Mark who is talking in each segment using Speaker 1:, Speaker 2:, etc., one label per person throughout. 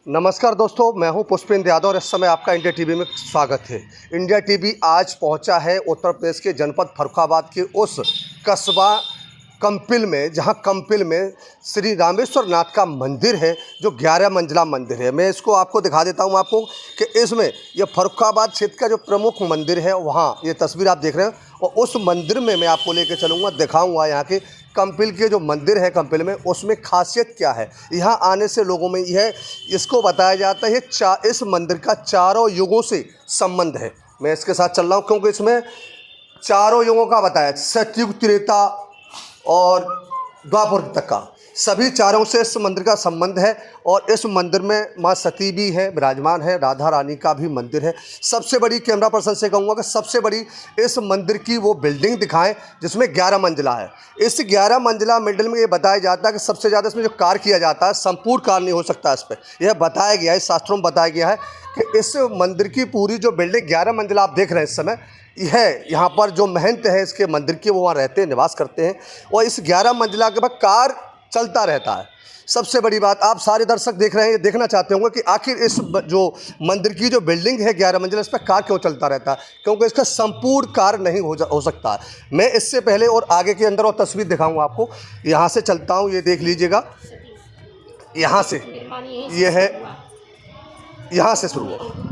Speaker 1: नमस्कार दोस्तों, मैं हूं पुष्पेंद्र यादव और इस समय आपका इंडिया टीवी में स्वागत है। इंडिया टीवी आज पहुंचा है उत्तर प्रदेश के जनपद फर्रुखाबाद के उस कस्बा कंपिल में, जहां कंपिल में श्री रामेश्वर नाथ का मंदिर है, जो 11 मंजिला मंदिर है। मैं इसको आपको दिखा देता हूं आपको कि इसमें ये फर्रुखाबाद क्षेत्र का जो प्रमुख मंदिर है, वहां ये तस्वीर आप देख रहे हैं, और उस मंदिर में मैं आपको लेकर चलूँगा, दिखाऊँगा यहाँ के कंपिल के जो मंदिर है कंपिल में, उसमें खासियत क्या है। यहाँ आने से लोगों में यह इसको बताया जाता है इस मंदिर का चारों युगों से संबंध है। मैं इसके साथ चल रहा हूँ क्योंकि इसमें चारों युगों का बताया, सतयुग, त्रेता और द्वापर तक का, सभी चारों से इस मंदिर का संबंध है। और इस मंदिर में माँ सती भी है, विराजमान है, राधा रानी का भी मंदिर है। सबसे बड़ी, कैमरा पर्सन से कहूँगा कि सबसे बड़ी इस मंदिर की वो बिल्डिंग दिखाएं जिसमें 11 मंजिला है। इस 11 मंजिला मंदिर में ये बताया जाता है कि सबसे ज़्यादा इसमें जो कार्य किया जाता है, संपूर्ण कार्य नहीं हो सकता इस पर, यह बताया गया है, शास्त्रों में बताया गया है कि इस मंदिर की पूरी जो बिल्डिंग 11 मंजिला आप देख रहे हैं इस समय, यह यहाँ पर जो महंत है इसके मंदिर के, वो वहाँ रहते हैं, निवास करते हैं, और इस 11 मंजिला के बाद कार्य चलता रहता है। सबसे बड़ी बात, आप सारे दर्शक देख रहे हैं, ये देखना चाहते होंगे कि आखिर इस जो मंदिर की जो बिल्डिंग है 11 मंजिला, इस पर कार्य क्यों चलता रहता है, क्योंकि इसका संपूर्ण कार्य नहीं हो सकता है। मैं इससे पहले और आगे के अंदर और तस्वीर दिखाऊंगा आपको। यहाँ से चलता हूँ, ये देख लीजिएगा, यहाँ से ये है, यहाँ से शुरू हुआ।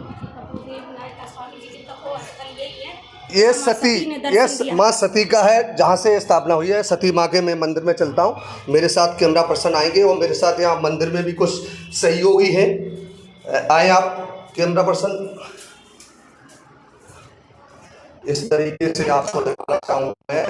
Speaker 1: ये सती, ये माँ सती का है, जहाँ से स्थापना हुई है। सती माँ के मैं मंदिर में चलता हूँ, मेरे साथ कैमरा पर्सन आएंगे और मेरे साथ यहाँ मंदिर में भी कुछ सहयोगी हैं। आए आप कैमरा पर्सन, इस तरीके से आपको दिखाना चाहूँगा मैं,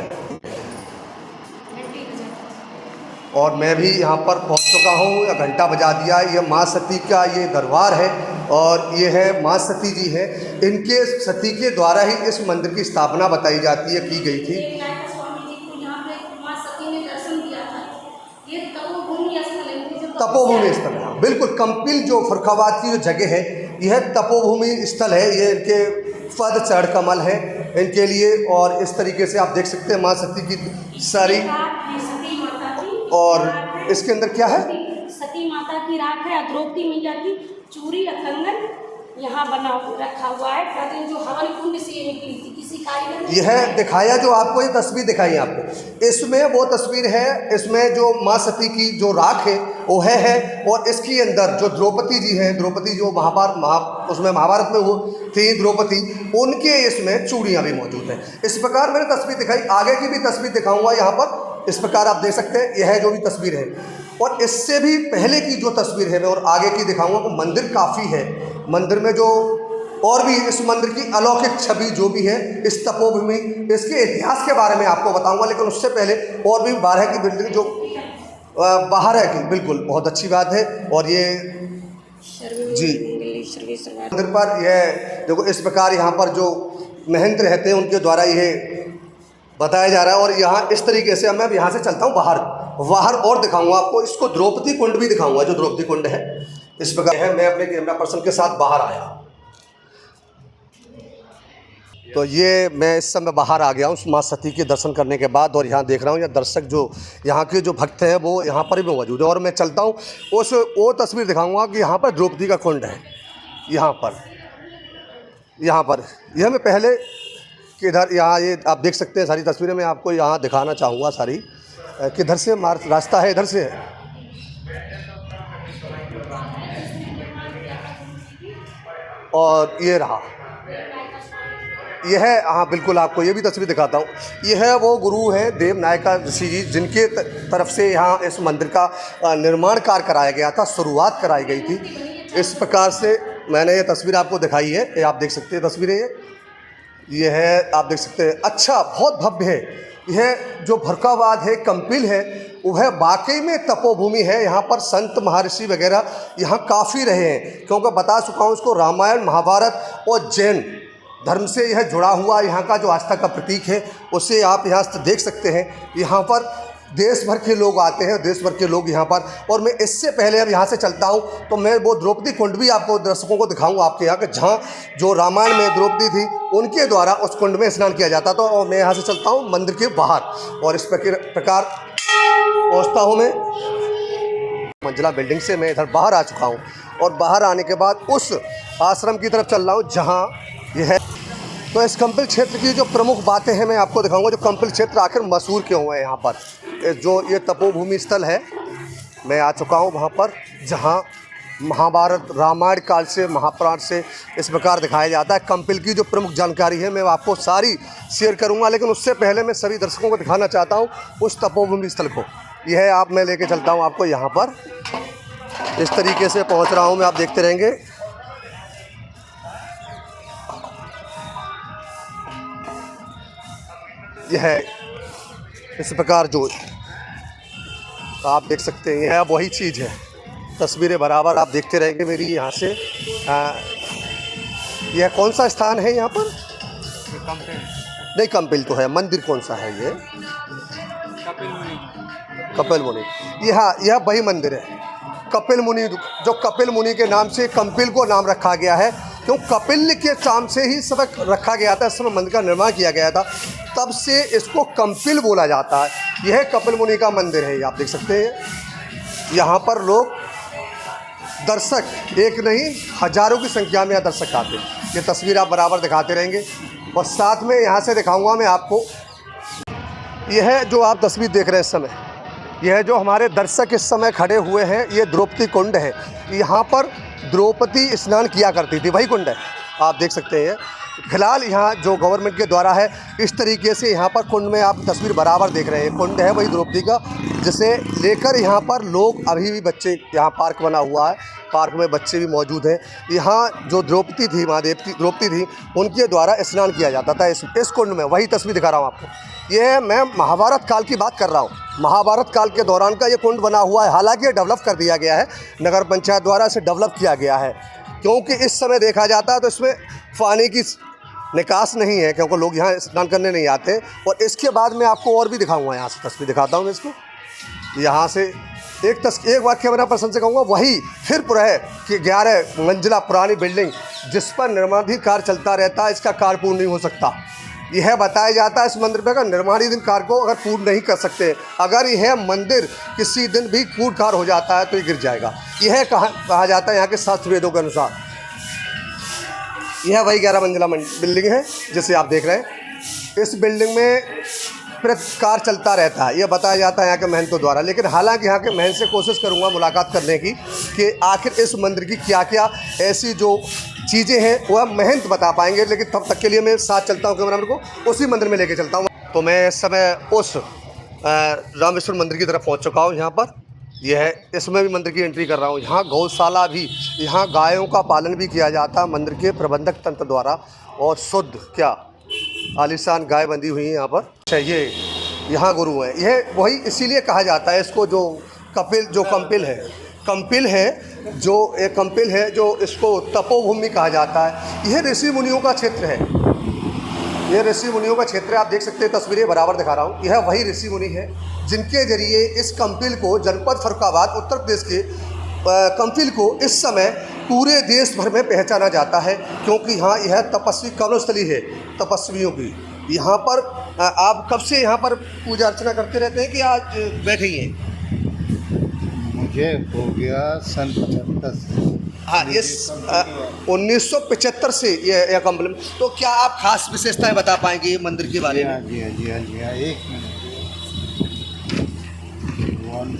Speaker 1: और मैं भी यहाँ पर पहुँच चुका हूँ, घंटा बजा दिया। ये माँ सती का ये दरबार है और ये है माँ सती जी है। इनके सती के द्वारा ही इस मंदिर की स्थापना बताई जाती है, की गई थी। तपोभूमि स्थल है, बिल्कुल। कंपिल जो फर्रुखाबाद की जो जगह है, यह तपोभूमि स्थल है। ये इनके पद चढ़ कमल है इनके लिए, और इस तरीके से आप देख सकते हैं माँ सती की सारी, और इसके अंदर क्या है,
Speaker 2: सती माता की राख है, द्रौपदी मैया की चूड़ी और कंगन यहाँ बना रखा हुआ है। कहते हैं जो हवन कुंड से ये निकली थी, किसी कारीगर ने
Speaker 1: यह दिखाया, जो आपको ये तस्वीर दिखाई आपको, इसमें वो तस्वीर है, इसमें जो माँ सती की जो राख है वो है, और इसके अंदर जो द्रौपदी जी हैं, द्रौपदी जो उसमें महाभारत में वो थी द्रौपदी, उनके इसमें चूड़ियाँ भी मौजूद हैं। इस प्रकार मैंने तस्वीर दिखाई, आगे की भी तस्वीर दिखाऊंगा यहाँ पर। इस प्रकार आप देख सकते हैं, यह जो भी तस्वीर है, और इससे भी पहले की जो तस्वीर है मैं और आगे की दिखाऊंगा। तो मंदिर काफ़ी है, मंदिर में जो और भी इस मंदिर की अलौकिक छवि जो भी है, इस तपोभूमि, इसके इतिहास के बारे में आपको बताऊंगा। लेकिन उससे पहले और भी 12 की बिल्डिंग जो बाहर है, बिल्कुल बहुत अच्छी बात है। और ये जी मंदिर पर यह देखो, इस प्रकार यहाँ पर जो महंत रहते हैं उनके द्वारा यह बताया जा रहा है। और यहाँ इस तरीके से मैं अब यहाँ से चलता हूँ बाहर और दिखाऊंगा आपको। इसको द्रौपदी कुंड भी दिखाऊंगा, जो द्रौपदी कुंड है इस प्रकार है। मैं अपने कैमरा पर्सन के साथ बाहर आया, तो ये मैं इस समय बाहर आ गया हूँ माँ सती के दर्शन करने के बाद, और यहाँ देख रहा हूँ यहाँ दर्शक जो यहाँ के जो भक्त हैं वो यहाँ पर भी मौजूद है। और मैं चलता हूँ वो तस्वीर दिखाऊंगा कि यहाँ पर द्रौपदी का कुंड है। यहाँ पर यह मैं पहले किधर, यहाँ ये आप देख सकते हैं सारी तस्वीरें मैं आपको यहाँ दिखाना चाहूँगा सारी। किधर से रास्ता है, इधर से है, और ये रहा, यह है। हाँ बिल्कुल, आपको ये भी तस्वीर दिखाता हूँ। यह है वो गुरु हैं देवनायका ऋषि जी, जिनके तरफ से यहाँ इस मंदिर का निर्माण कार्य कराया गया था, शुरुआत कराई गई थी। इस प्रकार से मैंने ये तस्वीर आपको दिखाई है, ये आप देख सकते हैं तस्वीरें, ये है, आप देख सकते हैं। अच्छा, बहुत भव्य है यह जो फर्रुखाबाद है, कंपिल है, वह वाकई में तपोभूमि है। यहाँ पर संत महर्षि वगैरह यहाँ काफ़ी रहे हैं, क्योंकि बता चुका हूँ इसको, रामायण, महाभारत और जैन धर्म से यह जुड़ा हुआ यहाँ का जो आस्था का प्रतीक है, उसे आप यहाँ से देख सकते हैं। यहाँ पर देश भर के लोग आते हैं, देश भर के लोग यहाँ पर। और मैं इससे पहले अब यहाँ से चलता हूँ, तो मैं वो द्रौपदी कुंड भी आपको दर्शकों को दिखाऊंगा आपके यहाँ के, जहाँ जो रामायण में द्रौपदी थी उनके द्वारा उस कुंड में स्नान किया जाता था। और मैं यहाँ से चलता हूँ मंदिर के बाहर, और इस प्रकार पहुँचता हूँ मैं। मंजिला बिल्डिंग से मैं इधर बाहर आ चुका हूँ और बाहर आने के बाद उस आश्रम की तरफ चल रहा हूँ जहाँ यह है। तो इस कंपिल क्षेत्र की जो प्रमुख बातें हैं मैं आपको दिखाऊंगा। जो कंपिल क्षेत्र आखिर मशहूर क्यों है यहाँ पर, जो ये तपोभूमि स्थल है, मैं आ चुका हूँ वहाँ पर जहाँ महाभारत रामायण काल से महापुराण से इस प्रकार दिखाया जाता है। कंपिल की जो प्रमुख जानकारी है मैं आपको सारी शेयर करूँगा, लेकिन उससे पहले मैं सभी दर्शकों को दिखाना चाहता हूँ उस तपोभूमि स्थल को। यह आप मैं लेके चलता हूँ आपको यहाँ पर। इस तरीके से पहुँच रहा हूँ मैं, आप देखते रहेंगे। यह इस प्रकार जो आप देख सकते हैं यह वही चीज़ है। तस्वीरें बराबर आप देखते रहेंगे मेरी यहाँ से। यह कौन सा स्थान है यहाँ पर? नहीं, कंपिल तो है। मंदिर कौन सा है ये? कपिल मुनि। यह वही मंदिर है कपिल मुनि, जो कपिल मुनि के नाम से कंपिल को नाम रखा गया है, क्यों कपिल के नाम से ही सब रखा गया था। इस समय मंदिर का निर्माण किया गया था, तब से इसको कंपिल बोला जाता है। यह कपिल मुनि का मंदिर है, आप देख सकते हैं। यहाँ पर लोग दर्शक एक नहीं हजारों की संख्या में दर्शक आते हैं। ये तस्वीर आप बराबर दिखाते रहेंगे और साथ में यहाँ से दिखाऊंगा मैं आपको। यह जो आप तस्वीर देख रहे हैं इस समय, यह जो हमारे दर्शक इस समय खड़े हुए हैं, ये द्रौपदी कुंड है। यहाँ पर द्रौपदी स्नान किया करती थी, वही कुंड है, आप देख सकते हैं। फिलहाल यहाँ जो गवर्नमेंट के द्वारा है इस तरीके से यहाँ पर कुंड में आप तस्वीर बराबर देख रहे हैं। कुंड है वही द्रौपदी का, जिसे लेकर यहाँ पर लोग अभी भी बच्चे, यहाँ पार्क बना हुआ है, पार्क में बच्चे भी मौजूद हैं। यहाँ जो द्रौपदी थी, द्रौपदी थी, उनके द्वारा स्नान किया जाता था इस कुंड में। वही तस्वीर दिखा रहा हूँ आपको। ये मैं महाभारत काल की बात कर रहा हूँ। महाभारत काल के दौरान का ये कुंड बना हुआ है। हालांकि ये डेवलप कर दिया गया है, नगर पंचायत द्वारा इसे डेवलप किया गया है, क्योंकि इस समय देखा जाता है तो इसमें पानी की निकास नहीं है, क्योंकि लोग यहाँ स्नान करने नहीं आते। और इसके बाद मैं आपको और भी दिखाऊंगा, यहाँ से तस्वीर दिखाता हूँ मैं इसको। यहाँ से एक वाक्य मेरा पसंद से कहूँगा, वही फिर पुरह कि 11 मंजिला पुरानी बिल्डिंग जिस पर निर्माणाधीन कार्य चलता रहता है, इसका कार्य पूर्ण नहीं हो सकता। यह बताया जाता है इस मंदिर पर अगर निर्माणाधीन कार्य को अगर पूर्ण नहीं कर सकते, अगर यह मंदिर किसी दिन भी पूर्ण कार्य हो जाता है तो ये गिर जाएगा। यह कहा जाता है यहाँ के शास्त्र वेदों के अनुसार। यह वही 11 मंजिला बिल्डिंग है जिसे आप देख रहे हैं। इस बिल्डिंग में कार्य चलता रहता है, यह बताया जाता है यहाँ के महंतों द्वारा। लेकिन हालांकि यहाँ के महंत से कोशिश करूँगा मुलाकात करने की कि आखिर इस मंदिर की क्या क्या ऐसी जो चीज़ें हैं वह महंत बता पाएंगे। लेकिन तब तक के लिए मैं साथ चलता हूँ, कैमरामैन को उसी मंदिर में लेके चलता हूँ। तो मैं इस समय उस रामेश्वर मंदिर की तरफ पहुँच चुका हूँ। यहाँ पर यह इसमें भी मंदिर की एंट्री कर रहा हूँ। यहाँ गौशाला भी, यहाँ गायों का पालन भी किया जाता है मंदिर के प्रबंधक तंत्र द्वारा, और शुद्ध क्या आलीशान गाय बंधी हुई है यहाँ पर। अच्छा, ये यहाँ गुरु है। यह वही इसीलिए कहा जाता है इसको, जो कंपिल है, जो इसको तपोभूमि कहा जाता है। यह ऋषि मुनियों का क्षेत्र है, यह ऋषि मुनियों का क्षेत्र है। आप देख सकते हैं, तस्वीरें बराबर दिखा रहा हूँ। यह वही ऋषि मुनि है जिनके जरिए इस कंपिल को, जनपद फर्रुखाबाद उत्तर प्रदेश के कंपिल को इस समय पूरे देश भर में पहचाना जाता है, क्योंकि यहाँ यह तपस्वी कर्मस्थली है तपस्वियों की। यहाँ पर आप कब से यहाँ पर पूजा अर्चना करते रहते हैं कि आज बैठे ही हैं?
Speaker 3: मुझे हो गया सन 75 से।
Speaker 1: हाँ, इस 1975 से यह कंपिल। तो क्या आप खास विशेषताएं बता पाएंगे ये मंदिर के बारे में?
Speaker 3: जी हाँ, एक मिनट।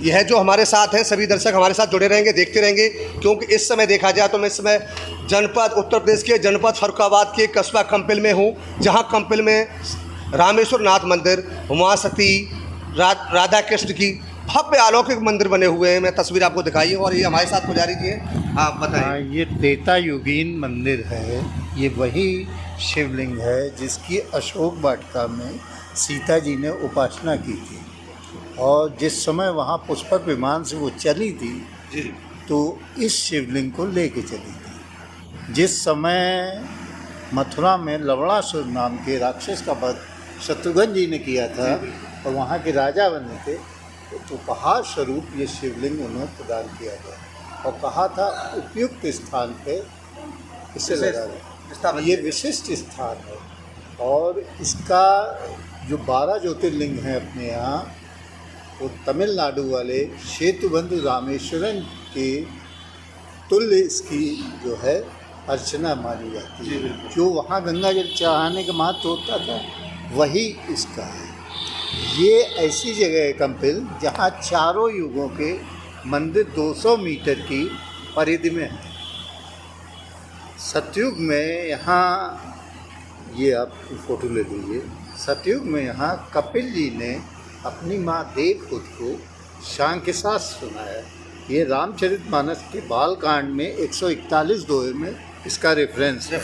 Speaker 1: यह जो हमारे साथ हैं, सभी दर्शक हमारे साथ जुड़े रहेंगे, देखते रहेंगे, क्योंकि इस समय देखा जाए तो मैं इस समय जनपद उत्तर प्रदेश के जनपद फर्रुखाबाद के कस्बा कंपिल में हूँ, जहाँ कंपिल में रामेश्वर नाथ मंदिर, उमा सती, राधा कृष्ण की भव्य अलौकिक मंदिर बने हुए हैं। मैं तस्वीर आपको दिखाई है। और ये हमारे साथ पुजारी जी हैं, आप बताएं।
Speaker 3: ये त्रेता युगीन मंदिर है। ये वही शिवलिंग है जिसकी अशोक वाटिका में सीता जी ने उपासना की थी, और जिस समय वहाँ पुष्पक विमान से वो चली थी
Speaker 1: जी,
Speaker 3: तो इस शिवलिंग को लेके चली थी। जिस समय मथुरा में लवणासुर नाम के राक्षस का वध शत्रुघ्न जी ने किया था और वहाँ के राजा बने थे, तो उपहार स्वरूप ये शिवलिंग उन्हें प्रदान किया गया और कहा था उपयुक्त स्थान पे इसे लगा दें। ये विशिष्ट स्थान है और इसका जो 12 ज्योतिर्लिंग हैं अपने यहाँ, वो तमिलनाडु वाले सेतुबंधु रामेश्वरन के तुल्य इसकी जो है अर्चना मानी जाती है। जो वहाँ गंगा जल चढ़ाने का महत्व होता था वही इसका है। ये ऐसी जगह है कंपिल जहाँ चारों युगों के मंदिर 200 मीटर की परिधि में है। सतयुग में यहाँ, ये आप फोटो ले लीजिए, सतयुग में यहाँ कपिल जी ने अपनी माँ देवहूति को सांख्य शास्त्र सुनाया। ये रामचरितमानस के बालकांड में 141 दोहे में इसका रेफरेंस
Speaker 1: है।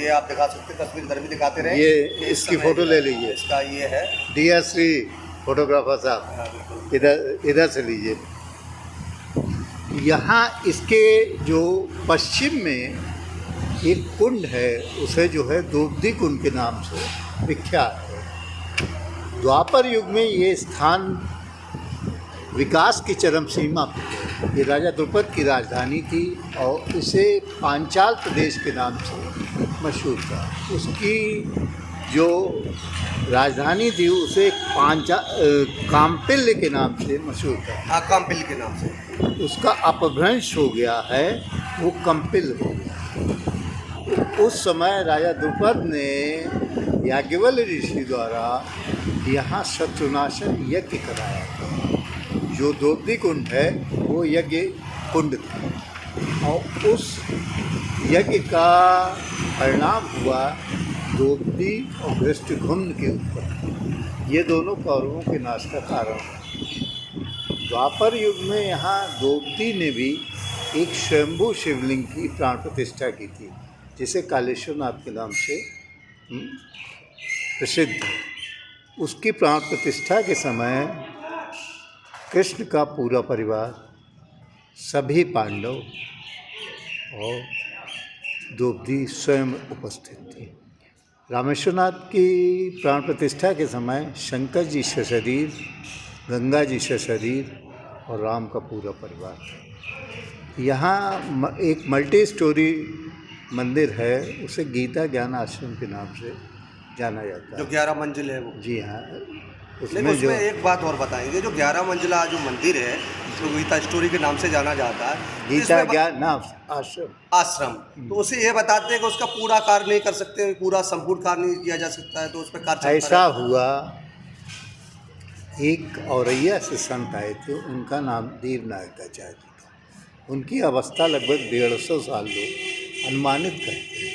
Speaker 1: ये आप दिखा सकते हैं, तस्वीर इधर भी दिखाते रहे।
Speaker 3: ये इसकी फ़ोटो ले लीजिए।
Speaker 1: इसका ये है
Speaker 3: डियर श्री फोटोग्राफर साहब, इधर से लीजिए। यहाँ इसके जो पश्चिम में एक कुंड है, उसे जो है द्रौपदी कुंड के नाम से विख्यात है। द्वापर युग में ये स्थान विकास की चरम सीमा पर है। ये राजा द्रुपद की राजधानी थी और इसे पांचाल प्रदेश के नाम से मशहूर था। उसकी जो राजधानी थी उसे काम्पिल्य के नाम से मशहूर था।
Speaker 1: हाँ, काम्पिल के नाम से।
Speaker 3: उसका अपभ्रंश हो गया है, वो कंपिल हो गया। उस समय राजा द्रुपद ने याज्ञवल्क्य ऋषि द्वारा यहाँ शत्रुनाशन यज्ञ कराया था। जो द्रौपदी कुंड है वो यज्ञ कुंड था और उस यज्ञ का परिणाम हुआ द्रौपदी और धृष्टद्युम्न के ऊपर। ये दोनों कौरवों के नाश का कारण है। द्वापर युग में यहाँ द्रौपदी ने भी एक स्वयंभू शिवलिंग की प्राण प्रतिष्ठा की थी, जिसे कालेश्वरनाथ के नाम से प्रसिद्ध है। उसकी प्राण प्रतिष्ठा के समय कृष्ण का पूरा परिवार, सभी पांडव और द्रौपदी स्वयं उपस्थित थी। रामेश्वरनाथ की प्राण प्रतिष्ठा के समय शंकर जी सशरीर, गंगा जी सशरीर और राम का पूरा परिवार था। यहाँ एक मल्टी स्टोरी मंदिर है, उसे गीता ज्ञान आश्रम के नाम से जाना जाता है।
Speaker 1: जो 11 मंजिल है वो।
Speaker 3: जी हाँ।
Speaker 1: उसमें एक बात और बताएंगे, जो 11 मंजिला जो मंदिर है जो गीता स्टोरी के नाम से जाना जाता है,
Speaker 3: गीता ज्ञान आश्रम,
Speaker 1: तो उसे ये बताते हैं कि उसका पूरा कार्य नहीं कर सकते, पूरा संपूर्ण कार्य नहीं किया जा सकता है, तो उस पर कार्य
Speaker 3: ऐसा हुआ। एक औरैया से संत आए थे, उनका नाम देवनायकाचार्य था। उनकी अवस्था लगभग 150 साल लोग अनुमानित करते हैं।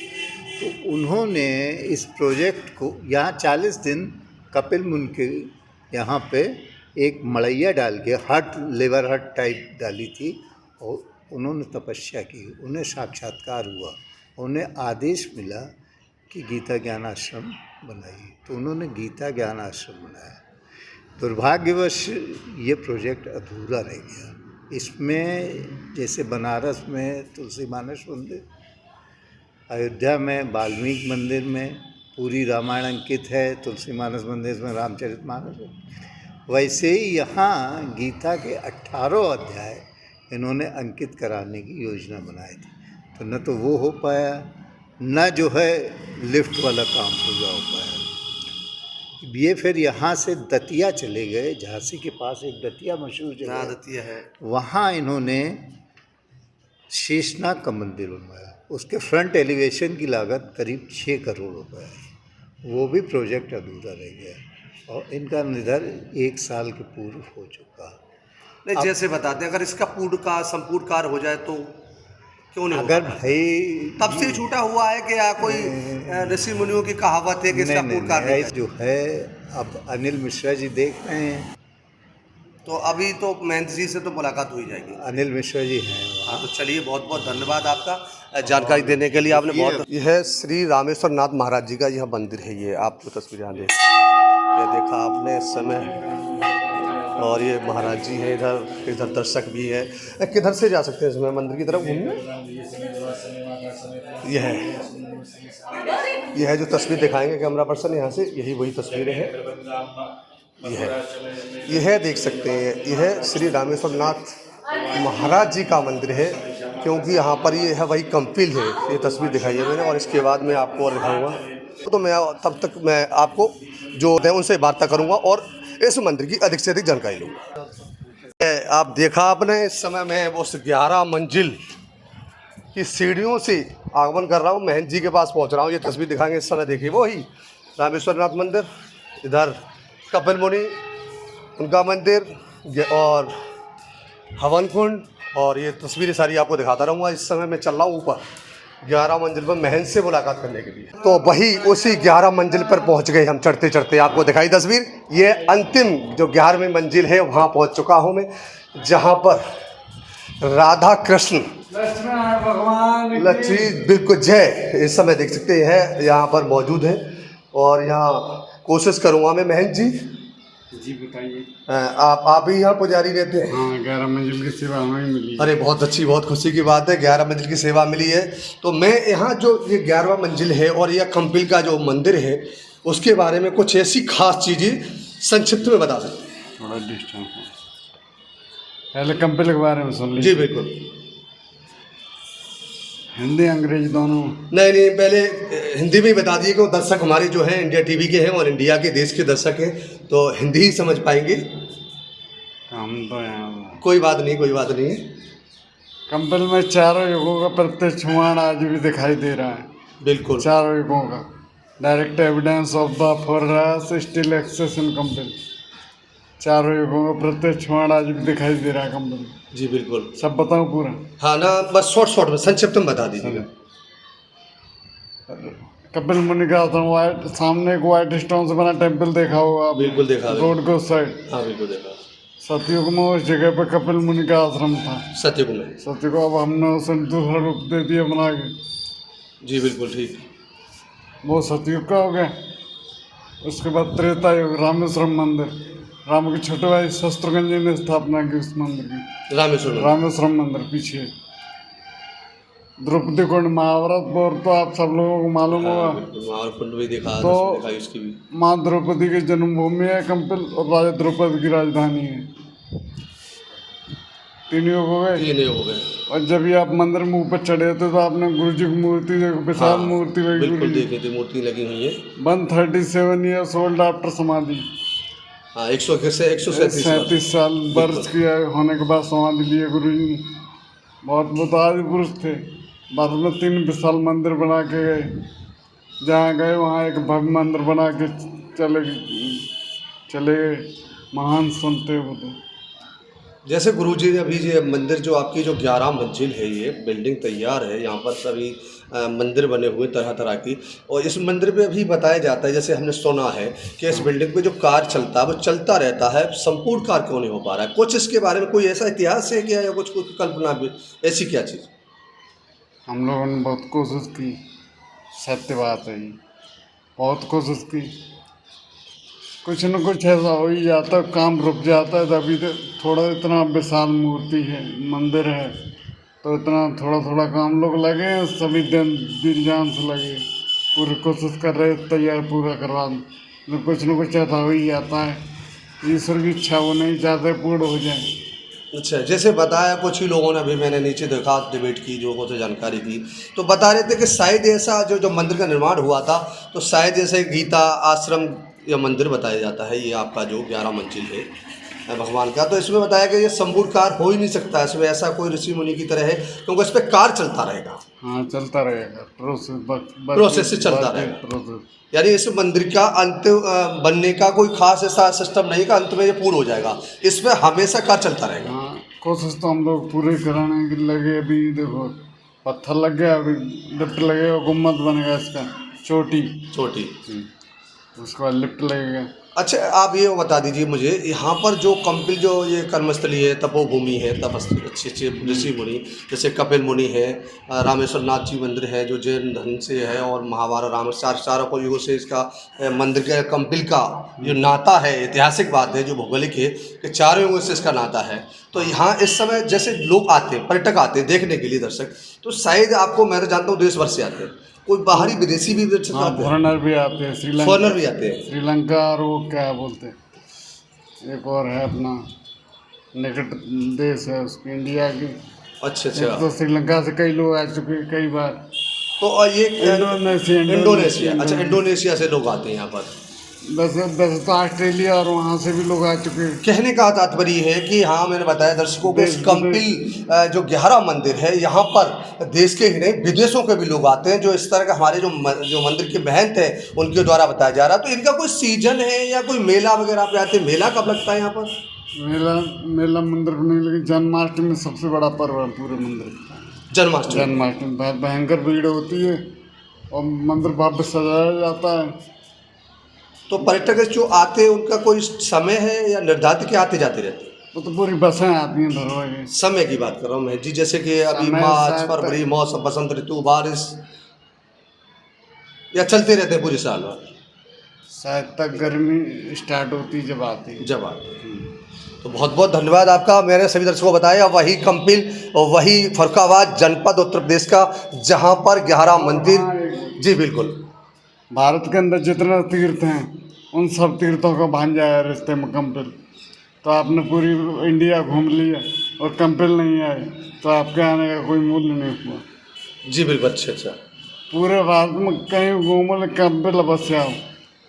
Speaker 3: तो उन्होंने इस प्रोजेक्ट को यहाँ 40 दिन कपिल मुनि के यहाँ पे एक मड़ैया डाल के हट, लेबर हट टाइप डाली थी और उन्होंने तपस्या की। उन्हें साक्षात्कार हुआ, उन्हें आदेश मिला कि गीता ज्ञान आश्रम बनाइए, तो उन्होंने गीता ज्ञान आश्रम बनाया। दुर्भाग्यवश ये प्रोजेक्ट अधूरा रह गया। इसमें जैसे बनारस में तुलसी मानस मंदिर, अयोध्या में वाल्मीकि मंदिर में पूरी रामायण अंकित है, तुलसी मानस मंदिर में रामचरितमानस है, वैसे ही यहाँ गीता के 18 अध्याय इन्होंने अंकित कराने की योजना बनाई थी। तो न तो वो हो पाया, न जो है लिफ्ट वाला काम पूरा हो पाया। ये फिर यहाँ से दतिया चले गए। झांसी के पास एक दतिया मशहूर जगह
Speaker 1: दतिया है,
Speaker 3: वहाँ इन्होंने शेषनाग का मंदिर बनवाया। उसके फ्रंट एलिवेशन की लागत करीब 6 करोड़ रुपए है। वो भी प्रोजेक्ट अधूरा रह गया और इनका निधन 1 साल के पूर्व हो चुका।
Speaker 1: नहीं, जैसे बताते हैं, अगर इसका संपूर्ण कार्य हो जाए तो क्यों नहीं?
Speaker 3: अगर भाई
Speaker 1: तब से छूटा हुआ है कि या कोई ऋषि मुनियों की कहावत है कि इसका पूर्ण कार्य
Speaker 3: जो है। अब अनिल मिश्रा जी देख रहे हैं,
Speaker 1: तो अभी तो महंत जी से तो मुलाकात हो ही जाएगी।
Speaker 3: अनिल मिश्रा जी हैं।
Speaker 1: हाँ, तो चलिए, बहुत बहुत धन्यवाद आपका जानकारी देने के लिए। आपने बहुत। यह है श्री रामेश्वर नाथ महाराज जी का यह मंदिर है। ये आप जो तस्वीर यहाँ देख, ये देखा आपने इस समय, और ये महाराज जी हैं। इधर दर्शक भी है। किधर से जा सकते हैं इसमें मंदिर की तरफ घूमने? यह है जो तस्वीर दिखाएंगे कैमरा पर्सन यहाँ से, यही वही तस्वीरें हैं। यह देख सकते हैं, यह श्री रामेश्वर नाथ महाराज जी का मंदिर है, क्योंकि यहाँ पर ये है वही कंपिल है। ये तस्वीर दिखाई है मैंने, और इसके बाद मैं आपको और दिखाऊंगा। तो मैं तब तक मैं आपको जो है उनसे वार्ता करूंगा और इस मंदिर की अधिक से अधिक जानकारी लूँगा। आप देखा आपने, इस समय मैं उस 11 मंजिल की सीढ़ियों से आगमन कर रहा हूँ, महंत जी के पास पहुँच रहा हूँ। ये तस्वीर दिखाएंगे इस समय, देखिए वो ही रामेश्वरनाथ मंदिर, इधर कपिल मुनि उनका मंदिर और हवन कुंड, और ये तस्वीरें सारी आपको दिखाता रहूँगा। इस समय मैं चल रहा हूँ ऊपर 11 मंजिल पर महंत से मुलाकात करने के लिए। तो वही उसी 11 मंजिल पर पहुँच गए हम चढ़ते चढ़ते। आपको दिखाई तस्वीर, ये अंतिम जो 11वीं मंजिल है वहाँ पहुँच चुका हूँ मैं, जहाँ पर राधा कृष्ण
Speaker 4: भगवान
Speaker 1: लक्ष्मी बिल्कुल जय इस समय देख सकते हैं यहाँ पर मौजूद है। और यहाँ कोशिश करूँगा मैं, महंत जी
Speaker 4: बताइए।
Speaker 1: आप ही यहाँ पुजारी रहते हैं?
Speaker 4: हाँ, 11 मंजिल की सेवा हमें मिली।
Speaker 1: अरे बहुत अच्छी, बहुत खुशी की बात है, 11 मंजिल की सेवा मिली है। तो मैं यहाँ जो ये 11वां मंजिल है और यह कंपिल का जो मंदिर है उसके बारे में कुछ ऐसी खास चीज़ें संक्षिप्त में बता सकते हैं?
Speaker 4: थोड़ा डिस्टेंस है, पहले कंपिल के बारे में सुन लीजिए।
Speaker 1: जी बिल्कुल।
Speaker 4: हिंदी अंग्रेजी दोनों?
Speaker 1: नहीं, पहले हिंदी में ही बता दिए कि वो दर्शक हमारे जो हैं इंडिया टीवी के हैं और इंडिया के देश के दर्शक हैं, तो हिंदी ही समझ पाएंगे।
Speaker 4: हम तो यहाँ
Speaker 1: कोई बात नहीं, कोई बात नहीं।
Speaker 4: कंपिल में चारों युगों का प्रत्यक्ष प्रमाण आज भी दिखाई दे रहा है।
Speaker 1: बिल्कुल,
Speaker 4: चारों युगों का direct evidence of the for still access in compile. चारों युगों का प्रत्यक्ष प्रमाण आज भी दिखाई दे रहा है कंपिल।
Speaker 1: जी बिल्कुल।
Speaker 4: सब बताऊं पूरा?
Speaker 1: हाँ ना, बस शॉर्ट में संक्षिप्त में बता दीजिएगा।
Speaker 4: कपिल मुनि का आश्रम, वाइट सामने एक वाइट स्टोन से बना टेम्पल देखा होगा आपने?
Speaker 1: बिल्कुल देखा।
Speaker 4: रोड के उस साइड।
Speaker 1: हाँ बिल्कुल देखा।
Speaker 4: सतयुग में उस जगह पे कपिल मुनि का आश्रम था।
Speaker 1: सतयुग में।
Speaker 4: सतयुग को अब हमने उसे दूसरा रूप दे दिया बना के।
Speaker 1: जी बिल्कुल ठीक।
Speaker 4: वो सतयुग का हो गया। उसके बाद त्रेता युग, रामेश्वरम मंदिर, राम के छोटे भाई शस्त्रगंज जी ने स्थापना की उस मंदिर की। रामेश्वरम मंदिर पीछे। द्रौपदी कुंड, महाभारत और तो आप सब लोगों को मालूम होगा।
Speaker 1: कुंड भी देखा,
Speaker 4: तो
Speaker 1: इसकी भी
Speaker 4: माँ द्रौपदी की जन्मभूमि है कंपिल, और राजा द्रौपदी की राजधानी है। 3 युग हो गए। और जब ये आप मंदिर में ऊपर चढ़े थे तो आपने गुरु जी की मूर्ति देखो, विशाल मूर्ति लगी।
Speaker 1: बिल्कुल देखे थे, मूर्ति लगी हुई है।
Speaker 4: 137 ईयर्स ओल्ड आफ्टर समाधि।
Speaker 1: 137
Speaker 4: साल वर्ष की होने के बाद समाधि लिए गुरु जी ने। बहुत आदि पुरुष थे। बाद में 3 विशाल मंदिर बना के गए। जहाँ गए वहाँ एक भव्य मंदिर बना के चले गए। महान संत वो तो।
Speaker 1: जैसे गुरुजी ने अभी ये मंदिर जो आपकी जो 11 मंजिल है, ये बिल्डिंग तैयार है, यहाँ पर सभी मंदिर बने हुए तरह तरह की, और इस मंदिर पे अभी बताया जाता है, जैसे हमने सुना है कि इस बिल्डिंग पे जो कार्य चलता है वो चलता रहता है, संपूर्ण कार्य क्यों नहीं हो पा रहा है? कुछ इसके बारे में कोई ऐसा इतिहास है क्या, या कुछ कल्पना भी ऐसी क्या चीज़?
Speaker 4: हम लोगों ने बहुत कोशिश की, सत्य बात है ये, बहुत कोशिश की, कुछ न कुछ ऐसा हो ही जाता, काम रुक जाता है। तभी तो थोड़ा इतना विशाल मूर्ति है, मंदिर है, तो इतना थोड़ा थोड़ा काम लोग लगे हैं, सभी दिन दिल जान से लगे, पूरी कोशिश कर रहे तैयार पूरा करवा दो। कुछ न कुछ ऐसा हो ही जाता है, ईश्वर की इच्छा वो नहीं चाहते पूर्ण हो जाए।
Speaker 1: अच्छा, जैसे बताया कुछ ही लोगों ने, अभी मैंने नीचे देखा डिबेट की, जो को जानकारी की, तो बता रहे थे कि शायद ऐसा जो मंदिर का निर्माण हुआ था, तो शायद जैसे गीता आश्रम या मंदिर बताया जाता है, ये आपका जो 11 मंजिल है भगवान का, तो इसमें बताया कि ये संपूर्ण कार्य हो ही नहीं सकता, इसमें ऐसा कोई ऋषि मुनि की तरह है, क्योंकि इस पर कार्य चलता रहेगा।
Speaker 4: हाँ, चलता रहेगा,
Speaker 1: प्रोसेस से चलता रहेगा। यानी इस मंदिर का अंत बनने का कोई खास ऐसा सिस्टम नहीं, का अंत में ये पूर्ण हो जाएगा, इसमें हमेशा कार्य चलता रहेगा।
Speaker 4: हाँ, कोशिश तो हम लोग पूरे कराने के लगे। अभी देखो पत्थर लग गया, अभी लिफ्ट लगेगा, गुम्मद बनेगा इसका, चोटी उसके बाद लिफ्ट लगेगा।
Speaker 1: अच्छा, आप ये बता दीजिए मुझे, यहाँ पर जो कंपिल जो ये कर्मस्थली है, तपोभूमि है, तपस्थली, अच्छे ऋषि मुनि जैसे कपिल मुनि है, रामेश्वर नाथ जी मंदिर है जो जैन धर्म से है, और महाभारत रामेश्वर चारों को युगों से इसका मंदिर के कंपिल का जो नाता है, ऐतिहासिक बात है जो भौगोलिक है कि 4 युगों से इसका नाता है। तो यहाँ इस समय जैसे लोग आते हैं, पर्यटक आते हैं देखने के लिए, दर्शक, तो शायद आपको मैं जानता हूँ देश भर से आते हैं, कोई बाहरी विदेशी भी आते हैं,
Speaker 4: फॉरेनर भी आते हैं,
Speaker 1: फॉरेनर भी आते हैं,
Speaker 4: श्रीलंका, और वो क्या बोलते हैं, एक और है अपना निकट देश है उसकी, इंडिया की।
Speaker 1: अच्छा,
Speaker 4: तो श्रीलंका से कई लोग आ चुके हैं कई बार।
Speaker 1: तो ये
Speaker 4: इंडोनेशिया।
Speaker 1: अच्छा, इंडोनेशिया से लोग आते हैं यहाँ पर।
Speaker 4: वैसे तो ऑस्ट्रेलिया और वहाँ से भी लोग आ चुके हैं।
Speaker 1: कहने का तात्पर्य है कि हाँ, मैंने बताया दर्शकों को, इस कंपिल जो 11 मंदिर है, यहाँ पर देश के ही नहीं विदेशों के भी लोग आते हैं, जो इस तरह का हमारे जो मंदिर के महंत हैं उनके द्वारा बताया जा रहा है। तो इनका कोई सीजन है या कोई मेला वगैरह पे आते हैं? मेला कब लगता है यहाँ पर?
Speaker 4: मेला मंदिर पर नहीं, लेकिन जन्माष्टमी सबसे बड़ा पर्व है पूरे मंदिर का। जन्माष्टमी बहुत भयंकर भीड़ होती है और मंदिर भव्य सजाया जाता है।
Speaker 1: तो पर्यटक जो आते हैं उनका कोई समय है या निर्धारित के आते जाते रहते हैं?
Speaker 4: वो तो पूरी बसें आती हैं धरवाई।
Speaker 1: समय की बात कर रहा हूँ मैं जी, जैसे कि अभी
Speaker 4: समय
Speaker 1: मार्च
Speaker 4: शायद
Speaker 1: फरवरी मौसम, बसंत ऋतु, बारिश, या चलते रहते हैं पूरे साल भर?
Speaker 4: शायद तक गर्मी स्टार्ट होती जब आती।
Speaker 1: जब आते। तो बहुत बहुत धन्यवाद आपका। मैंने सभी दर्शकों को बताया वही कंपिल और वही फर्रुखाबाद जनपद उत्तर प्रदेश का, जहाँ पर 11 मंदिर। जी बिल्कुल।
Speaker 4: भारत के अंदर जितने तीर्थ हैं उन सब तीर्थों का भांजा है रिश्ते में कंपिल। तो आपने पूरी इंडिया घूम लिया और कंपिल नहीं आए तो आपके आने का कोई मूल्य नहीं हुआ।
Speaker 1: जी बिल्कुल। अच्छा,
Speaker 4: पूरे भारत में कहीं घूमो कंपिल अवश्य आओ,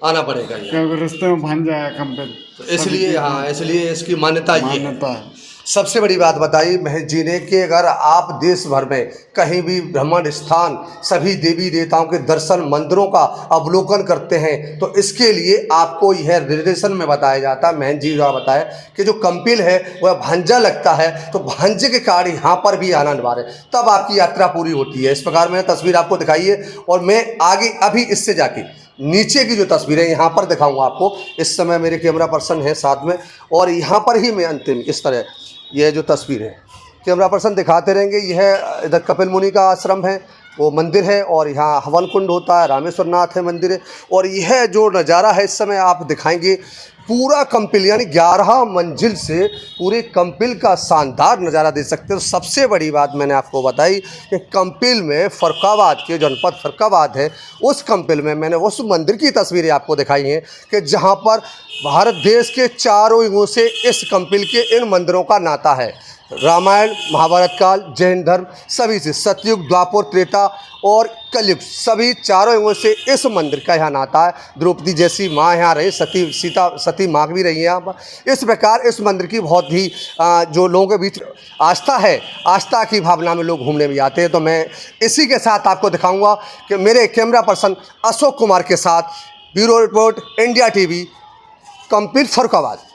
Speaker 1: आना पड़ेगा ये,
Speaker 4: क्योंकि रिश्ते में भांजा है कंपिल।
Speaker 1: तो इसलिए हाँ, इसलिए इसकी मान्यता ये है।
Speaker 4: मान्यता है।
Speaker 1: सबसे बड़ी बात बताई महेश जी ने कि अगर आप देश भर में कहीं भी भ्रमण स्थान, सभी देवी देवताओं के दर्शन, मंदिरों का अवलोकन करते हैं, तो इसके लिए आपको यह रिलेशन में बताया जाता है, महेश जी द्वारा बताया कि जो कंपिल है वह भांजा लगता है, तो भांजे के कारण यहाँ पर भी आना अनिवार्य है, तब आपकी यात्रा पूरी होती है। इस प्रकार मैंने तस्वीर आपको दिखाई है और मैं आगे अभी इससे जाके नीचे की जो तस्वीरें यहाँ पर दिखाऊंगा आपको। इस समय मेरे कैमरा पर्सन है साथ में, और यहाँ पर ही मैं अंतिम इस तरह यह जो तस्वीर है कैमरा पर्सन दिखाते रहेंगे। यह इधर कपिल मुनि का आश्रम है, वो मंदिर है, और यहाँ हवन कुंड होता है, रामेश्वर नाथ है मंदिर है, और यह जो नज़ारा है इस समय आप दिखाएंगे पूरा कंपिल, यानी 11 मंजिल से पूरे कंपिल का शानदार नज़ारा दे सकते हैं। तो सबसे बड़ी बात मैंने आपको बताई कि कंपिल में फर्रुखाबाद के जनपद फर्रुखाबाद है, उस कंपिल में मैंने उस मंदिर की तस्वीरें आपको दिखाई हैं कि जहाँ पर भारत देश के चारों युगों से इस कंपिल के इन मंदिरों का नाता है। रामायण महाभारत काल, जैन धर्म, सभी से सतयुग, द्वापर, त्रेता और कलयुग, सभी चारों युगों से इस मंदिर का यहाँ नाता है। द्रौपदी जैसी माँ यहाँ रही, सती माँ भी रही है यहाँ पर। इस प्रकार इस मंदिर की बहुत ही जो लोगों के बीच आस्था है, आस्था की भावना में लोग घूमने भी आते हैं। तो मैं इसी के साथ आपको दिखाऊंगा कि मेरे कैमरा पर्सन अशोक कुमार के साथ bureau report India TV, Kampil Farrukhabad.